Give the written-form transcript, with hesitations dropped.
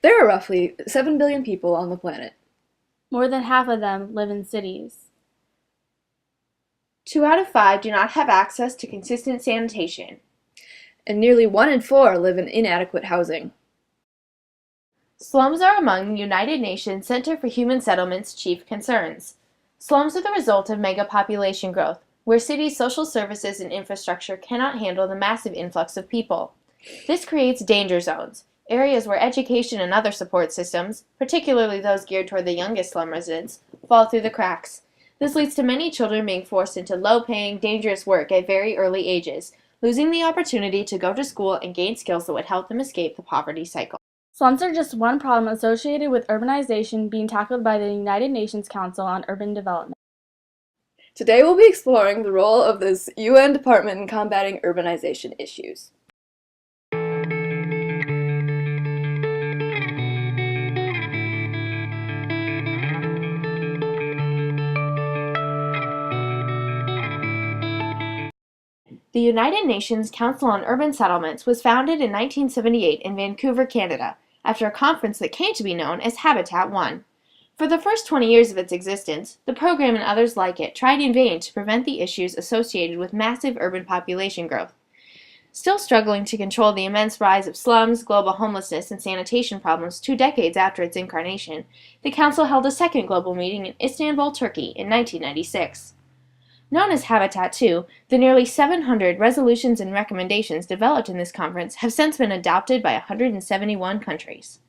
There are roughly 7 billion people on the planet. More than half of them live in cities. 2 out of 5 do not have access to consistent sanitation. And nearly 1 in 4 live in inadequate housing. Slums are among the United Nations Center for Human Settlement's chief concerns. Slums are the result of mega-population growth, where cities' social services and infrastructure cannot handle the massive influx of people. This creates danger zones, areas where education and other support systems, particularly those geared toward the youngest slum residents, fall through the cracks. This leads to many children being forced into low-paying, dangerous work at very early ages, losing the opportunity to go to school and gain skills that would help them escape the poverty cycle. Slums are just one problem associated with urbanization being tackled by the United Nations Council on Urban Development. Today we'll be exploring the role of this UN department in combating urbanization issues. The United Nations Council on Urban Settlements was founded in 1978 in Vancouver, Canada, after a conference that came to be known as Habitat 1. For the first 20 years of its existence, the program and others like it tried in vain to prevent the issues associated with massive urban population growth. Still struggling to control the immense rise of slums, global homelessness, and sanitation problems 2 decades after its incarnation, the Council held a second global meeting in Istanbul, Turkey in 1996. Known as Habitat 2, the nearly 700 resolutions and recommendations developed in this conference have since been adopted by 171 countries.